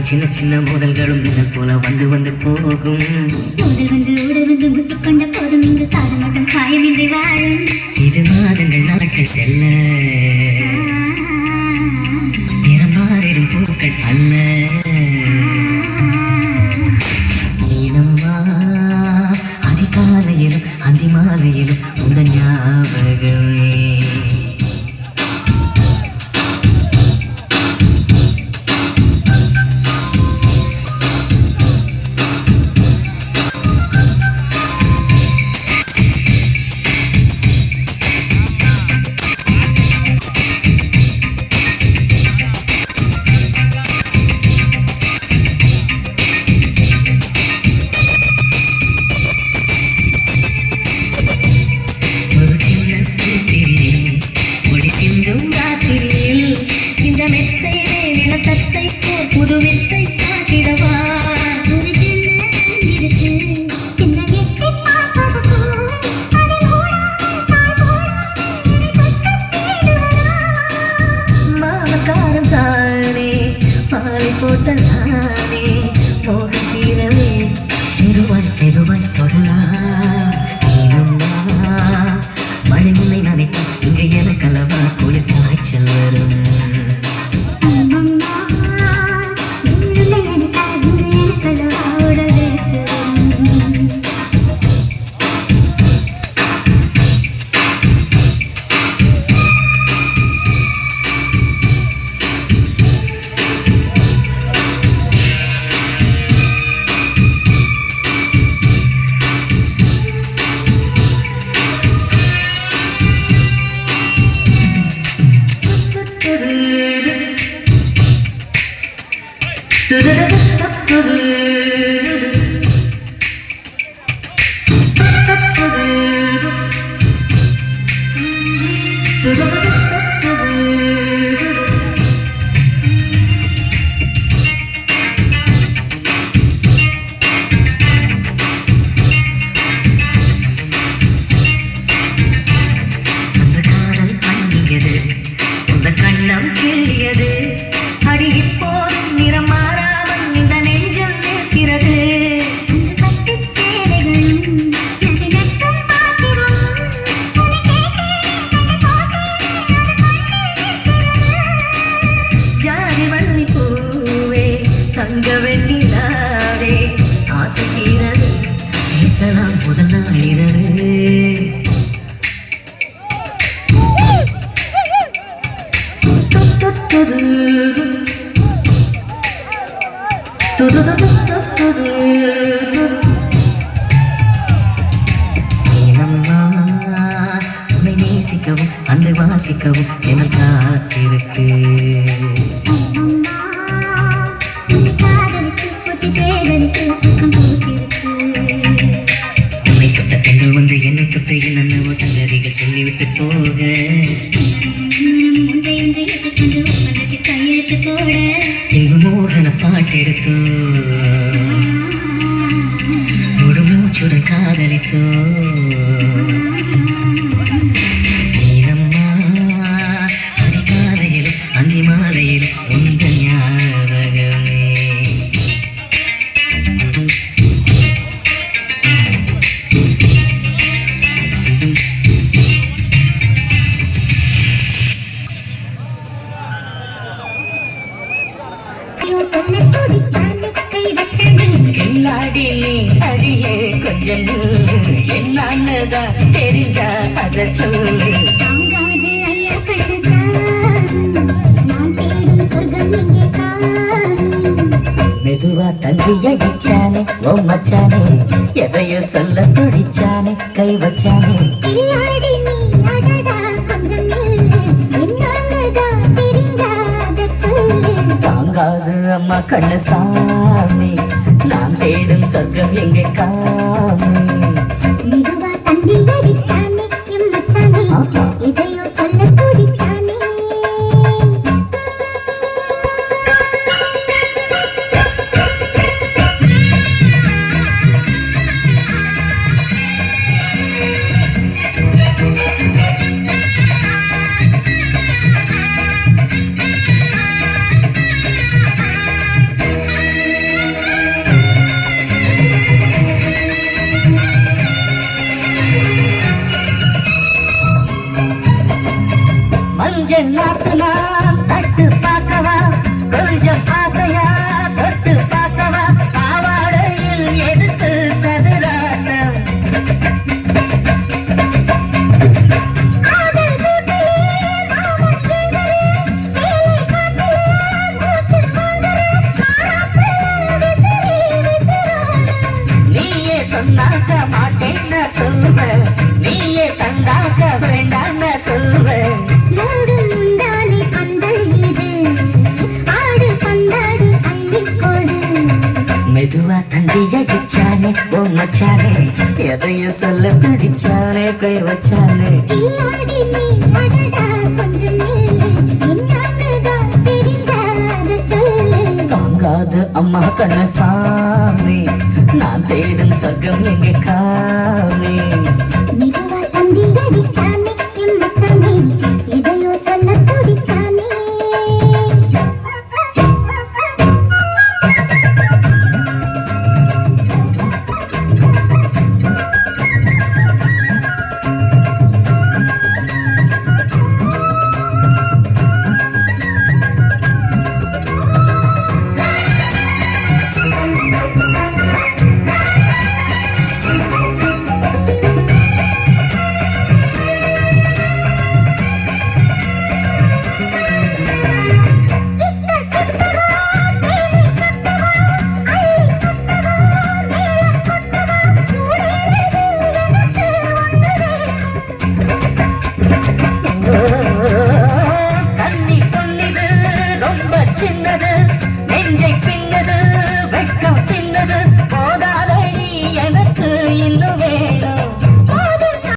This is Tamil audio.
சின்ன சின்ன மூடல்களும் மின்னல் போல வந்து வந்து போகும். முட்டிக்கொண்ட போதும் இங்கு காதல் மட்டும் காயமின்றி வாழும். இது மாதங்கள் நாட்கள் செல்ல நிறம் மாறிடும் பூக்கள் அல்ல. நீனம்மா அதிகாலையிலும் அந்தி மாலையிலும் உந்த ஞாபகமே. மழைமுல்லை நினைக்கும் இங்கு எனக்கலவா குளிர் காய்ச்சல் வரும். நேசிக்கவும் அந்த வாசிக்கவும் என காத்திருக்கு. உன்னை தொட்ட பெண்கள் வந்து என்னை தொட்ட என்னென்னவோ சங்கதிகள் சொல்லிவிட்டு போக இங்கு மோகன பாட்டெடுத்தோ ஒரு மூச்சுடன் காதலித்தோ. நீனம்மா அதிகாலையிலும் அந்தி மாலையிலும் உந்த ஞாபகமே. கில்லாடி நீ அடியே கொஞ்சம் என்னதான் தெரிஞ்சா அத சொல்லு. மெதுவா தள்ளி அடிச்சானே ஓ மச்சானே எதையோ சொல்ல துடிச்சானே கை வச்சானே. தாங்காது அம்மா கண்ணு சாமி நான் தேடும் சொர்க்கம் எங்கே காமி. மெதுவா தள்ளி அடிச்சானே எம் மச்சானே எதையோ சொல்ல துடிச்சானே. மஞ்சள் நாட்டு நான் தட்டு பார்க்கவா கொஞ்சம் ஆசையா தொட்டு பார்க்கவா பாவாடையில் எடுத்து சதுராட்டம் நீயே சொன்னாக்க மாட்டேன்னு சொல்லுவேன் நீயே தந்தாக்க வேண்டான்னு சொல்லுவேன் மெதுவா தந்தி அடிச்சானே ஓ மச்சானே எதையும் சொல்ல பிடிச்சானே கை வச்சானே தாங்காது அம்மா கண்ணசாமி நான் தேடும் சொர்க்கம் எங்க காமி சொல்ல துடிச்சானே தண்ணி பொன்னிது ரொம்ப சின்னது நெஞ்சை பின்